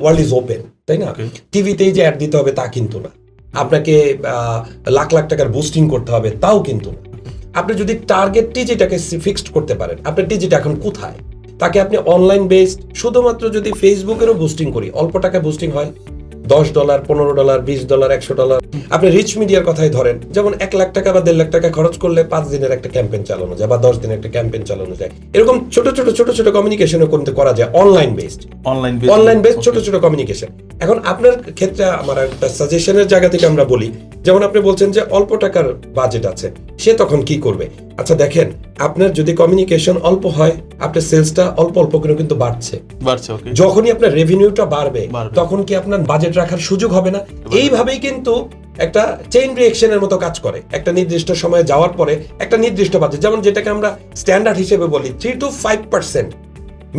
World is open, তাই না? টিভিতেই যে অ্যাড দিতে হবে তা কিন্তু না, আপনাকে লাখ লাখ টাকার বুস্টিং করতে হবে তাও কিন্তু না। আপনি যদি টার্গেট টিজিটাকে ফিক্সড করতে পারেন, আপনার টিজিটা এখন কোথায়, তাকে আপনি অনলাইন বেসড শুধুমাত্র যদি ফেসবুকেরও বুস্টিং করি, অল্প টাকা বুস্টিং হয়, $10, $15, $20, $100। আপনি রিচ মিডিয়ার কথাই ধরেন, যেমন 1 লাখ টাকা বা 1.5 লাখ টাকা খরচ করলে 5 দিনের একটা ক্যাম্পেইন চালানো যায় বা 10 দিনের একটা ক্যাম্পেইন চালানো যায়। এরকম ছোট ছোট কমিউনিকেশনও করতে করা যায় অনলাইন বেসড ছোট ছোট কমিউনিকেশন। এখন আপনার ক্ষেত্রে আমার একটা সাজেশনের জায়গা থেকে আমরা বলি, যেমন আপনি বলছেন যে অল্প টাকার বাজেট আছে, সে তখন কি করবে? আচ্ছা দেখেন, আপনার যদি কমিউনিকেশন অল্প হয়, আপনার সেলসটা অল্প অল্প করে কিন্তু বাড়ছে। যখনই আপনার রেভিনিউটা বাড়বে তখন কি আপনার বাজেট রাখার সুযোগ হবে না? এইভাবেই কিন্তু একটা চেইন রিঅ্যাকশনের মতো কাজ করে। একটা নির্দিষ্ট সময়ে যাওয়ার পরে একটা নির্দিষ্ট বাজেট, যেমন যেটাকে আমরা স্ট্যান্ডার্ড হিসেবে বলি 3 to 5%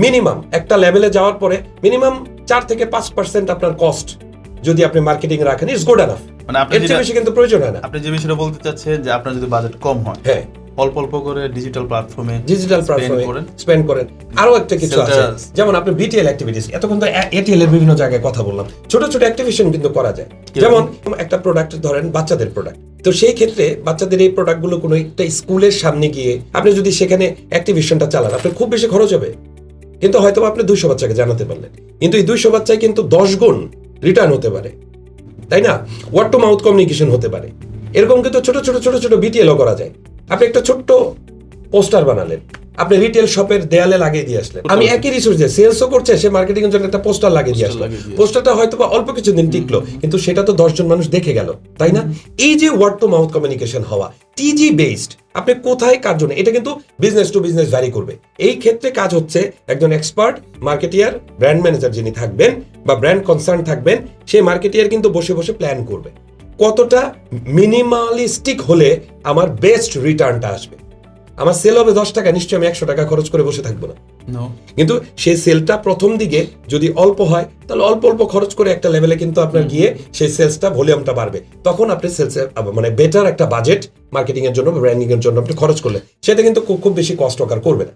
মিনিমাম, একটা লেভেলে যাওয়ার পরে মিনিমাম 4 থেকে 5% আপনার কস্ট যদি আপনি মার্কেটিং রাখেন, ইজ গুড এনাফ। মানে আপনি এর চেয়ে বেশি কিন্তু প্রয়োজন হয় না। আপনি যে বিষয়টা বলতে চাচ্ছেন যে আপনার যদি বাজেট কম হয়, হ্যাঁ, অল্প অল্প করে ডিজিটাল প্ল্যাটফর্মে স্পেন্ড করেন। আরো একটা কিছু আছে, যেমন আপনি বিটিএল অ্যাক্টিভিটিস, এতক্ষণ তো এটিএল এর বিভিন্ন জায়গায় কথা বললাম, ছোট ছোট অ্যাক্টিভিশন কিন্তু করা যায়। যেমন একটা প্রোডাক্ট ধরেন, বাচ্চাদের প্রোডাক্ট, তো সেই ক্ষেত্রে বাচ্চাদের এই প্রোডাক্টগুলো কোনো একটা স্কুলের সামনে গিয়ে আপনি যদি সেখানে অ্যাক্টিভিশনটা চালান, আপনার খুব বেশি খরচ হবে, কিন্তু হয়তো আপনি 200 বাচ্চাকে জানাতে পারলেন, কিন্তু এই 200 বাচ্চায় কিন্তু 10 গুণ রিটার্ন হতে পারে, তাই না? ওয়ার্ড টু মাউথ কমিউনিকেশন হতে পারে। এরকম কিন্তু ছোট ছোট বিটিএলও করা যায়। আপনি একটা ছোট্ট পোস্টার বানালেন, আপনি রিটেল শপের দেয়ালে লাগিয়ে দিয়ে আসলেন, আমি একই রিসোর্স দিয়ে সেলসও করছে, সে মার্কেটিং এর জন্য একটা পোস্টার লাগিয়ে দিয়ে আসলো, পোস্টারটা হয়তো বা অল্প কিছুদিন টিকলো, কিন্তু সেটা তো 10 জন মানুষ দেখে গেল, তাই না? এই যে ওয়ার্ড টু মাউথ কমিউনিকেশন হওয়া, টিজি বেসড, আপনি কোথায় কার জন্য, এটা কিন্তু বিজনেস টু বিজনেস ভ্যারি করবে। এই ক্ষেত্রে কাজ হচ্ছে একজন এক্সপার্ট মার্কেটিয়ার, ব্র্যান্ড ম্যানেজার যিনি থাকবেন বা ব্র্যান্ড কনসার্ন থাকবেন, সেই মার্কেটিয়ার কিন্তু বসে বসে প্ল্যান করবে কতটা মিনিমালিস্টিক হলে আমার বেস্ট রিটার্নটা আসবে। আমার সেল হবে 10 টাকা, নিশ্চয়ই আমি 100 টাকা খরচ করে বসে থাকবো না, কিন্তু সেই সেলটা প্রথম দিকে যদি অল্প হয়, তাহলে অল্প অল্প খরচ করে একটা লেভেলে কিন্তু আপনার গিয়ে সেই সেলসটা, ভলিউমটা বাড়বে, তখন আপনি সেলসে মানে বেটার একটা বাজেট মার্কেটিং এর জন্য, ব্র্যান্ডিং এর জন্য আপনি খরচ করলে সেটা কিন্তু খুব বেশি কষ্ট করবে না।